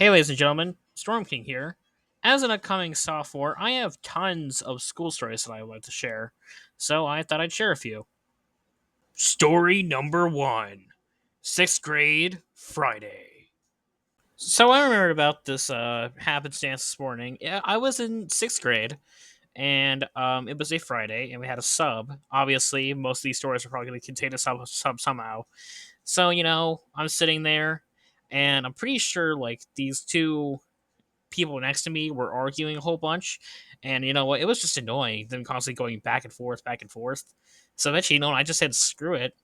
Hey, ladies and gentlemen, Storm King here. As an upcoming sophomore, I have tons of school stories that I would like to share, so I thought I'd share a few. Story number one, sixth grade, Friday. So I remembered about this happenstance this morning. Yeah, I was in sixth grade, and it was a Friday, and we had a sub. Obviously, most of these stories are probably going to contain a sub somehow. So, I'm sitting there, and I'm pretty sure, like, these two people next to me were arguing a whole bunch, and you know what? It was just annoying them constantly going back and forth, back and forth. So eventually, I just said screw it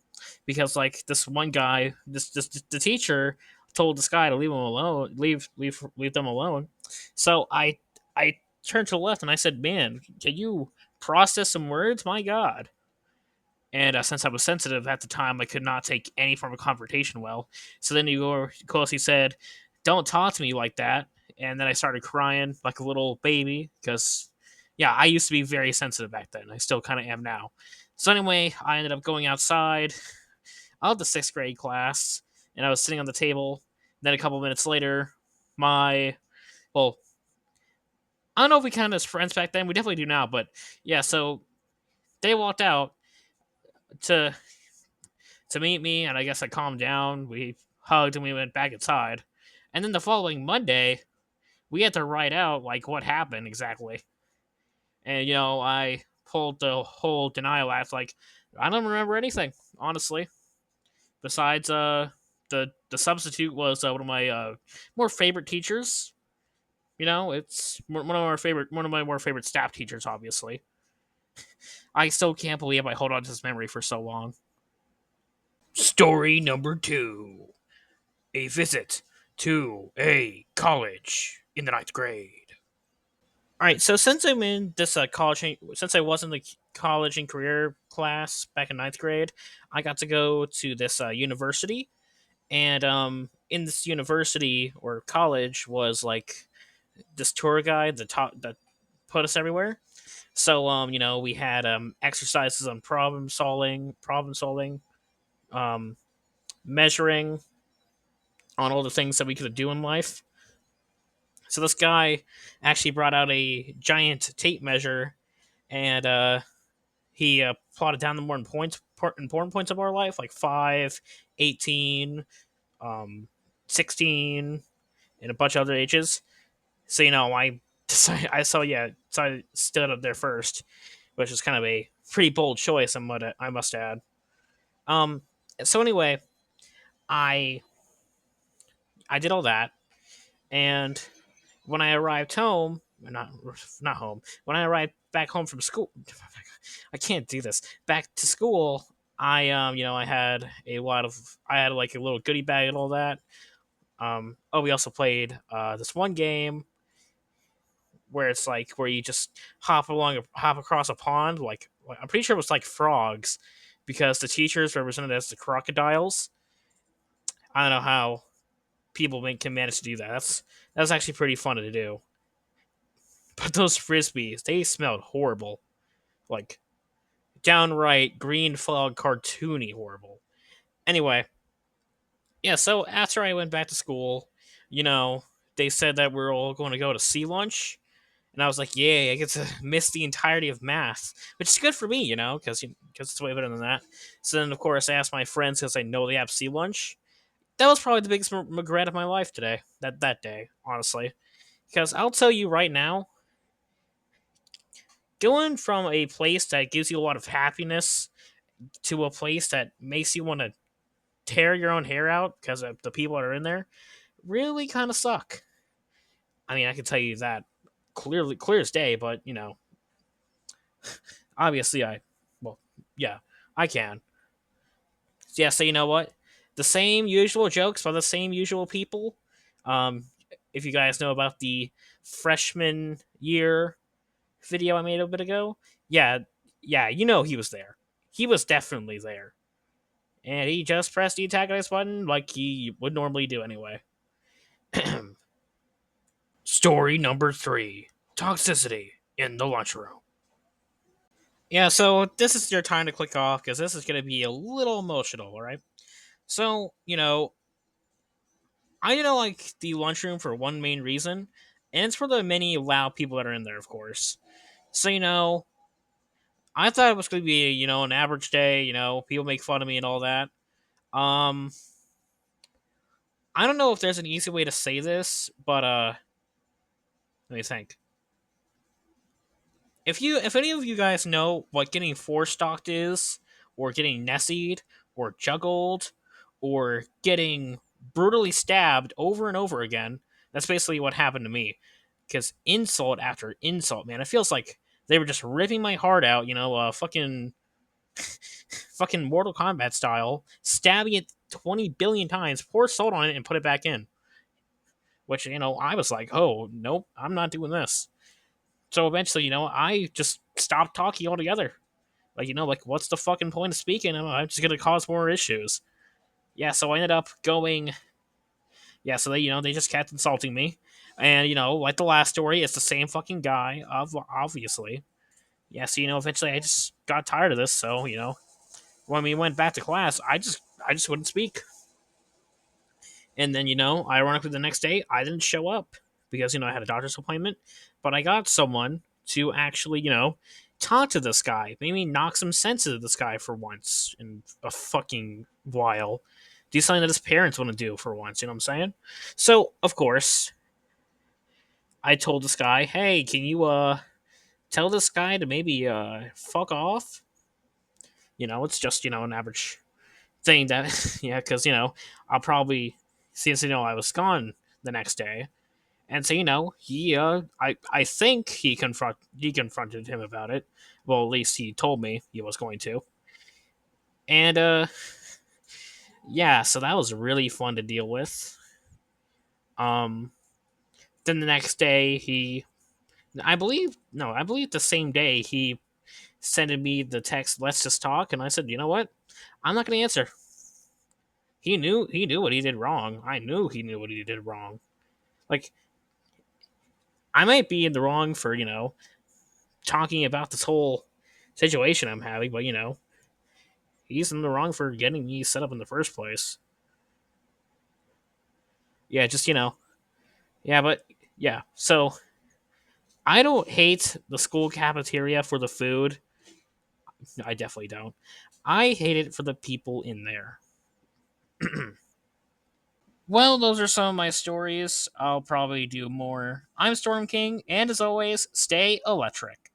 because like this one guy, this the teacher told this guy to leave him alone, leave them alone. So I turned to the left and I said, "Man, can you process some words? My God." And since I was sensitive at the time, I could not take any form of confrontation well. So then you go close. He said, "Don't talk to me like that." And then I started crying like a little baby because, yeah, I used to be very sensitive back then. I still kind of am now. So anyway, I ended up going outside of the sixth grade class, and I was sitting on the table. Then a couple minutes later, my well, I don't know if we counted as friends back then. We definitely do now, but yeah. So they walked out to meet me, and I guess I calmed down. We hugged and we went back inside. And then the following Monday, we had to write out like what happened exactly. And I pulled the whole denial act. Like I don't remember anything, honestly. Besides, the substitute was one of my more favorite teachers. It's one of my more favorite staff teachers. Obviously, I still can't believe I hold on to this memory for so long. Story number two, a visit to a college in the ninth grade. All right, so since I'm in this since I was in the college and career class back in ninth grade, I got to go to this university, and in this university or college was like this tour guide that put us everywhere. So we had exercises on problem solving, um, measuring on all the things that we could do in life. So this guy actually brought out a giant tape measure, and he plotted down the more important points of our life, like 5, 18, um, 16, and a bunch of other ages. So I decided, so I stood up there first, which is kind of a pretty bold choice. I must add. Um, so anyway, I I did all that, and when I arrived home, not home, when I arrived back home from school, I can't do this. Back to school, I had I had like a little goodie bag and all that. We also played this one game where it's like where you just hop across a pond. Like I'm pretty sure it was like frogs, because the teachers represented as the crocodiles. I don't know how can manage to do that. That's actually pretty fun to do. But those frisbees, they smelled horrible. Like downright green fog cartoony horrible. Anyway, yeah, so after I went back to school, you know, they said that we're all going to go to sea lunch. And I was like, yay, I get to miss the entirety of math, which is good for me, because it's way better than that. So then, of course, I asked my friends because I know they have sea lunch. That was probably the biggest regret of my life today, that day, honestly. Because I'll tell you right now, going from a place that gives you a lot of happiness to a place that makes you want to tear your own hair out because of the people that are in there really kind of suck. I mean, I can tell you that clear as day, but obviously, well, yeah, I can. Yeah, so you know what? The same usual jokes by the same usual people. Um, if you guys know about the freshman year video I made a bit ago, yeah, yeah, he was there. He was definitely there, and he just pressed the antagonist button like he would normally do anyway. Story number three: toxicity in the lunchroom. Yeah, so this is your time to click off because this is going to be a little emotional, all right? So, I didn't like the lunchroom for one main reason, and it's for the many loud people that are in there, of course. So I thought it was going to be an average day. People make fun of me and all that. Um, I don't know if there's an easy way to say this, but let me think. If any of you guys know what getting four stocked is, or getting Nessied, or juggled, or getting brutally stabbed over and over again, that's basically what happened to me. Because insult after insult, man, it feels like they were just ripping my heart out. Fucking Mortal Kombat style, stabbing it 20 billion times, pour salt on it, and put it back in. Which I was like, oh nope, I'm not doing this. So eventually, I just stopped talking altogether. Like what's the fucking point of speaking? I'm just gonna cause more issues. Yeah, so I ended up going. Yeah, so they just kept insulting me, and like the last story, it's the same fucking guy, obviously. Yeah, so eventually I just got tired of this. So when we went back to class, I just wouldn't speak. And then, ironically, the next day, I didn't show up because, I had a doctor's appointment. But I got someone to actually, talk to this guy, maybe knock some sense into this guy for once in a fucking while. Do something that his parents want to do for once, you know what I'm saying? So, of course, I told this guy, hey, can you, tell this guy to maybe, fuck off? It's just, an average thing that, yeah, because, I'll probably, since, I was gone the next day. And so he I think he confronted him about it. Well, at least he told me he was going to. And yeah, so that was really fun to deal with. Um, then the next day I believe the same day he sent me the text, "Let's just talk," and I said, you know what, I'm not gonna answer. He knew what he did wrong. I knew he knew what he did wrong. Like I might be in the wrong for talking about this whole situation I'm having, but he's in the wrong for getting me set up in the first place. Yeah, just yeah, but yeah. So I don't hate the school cafeteria for the food. I definitely don't. I hate it for the people in there. Well, those are some of my stories. I'll probably do more. I'm Storm King, and as always, stay electric.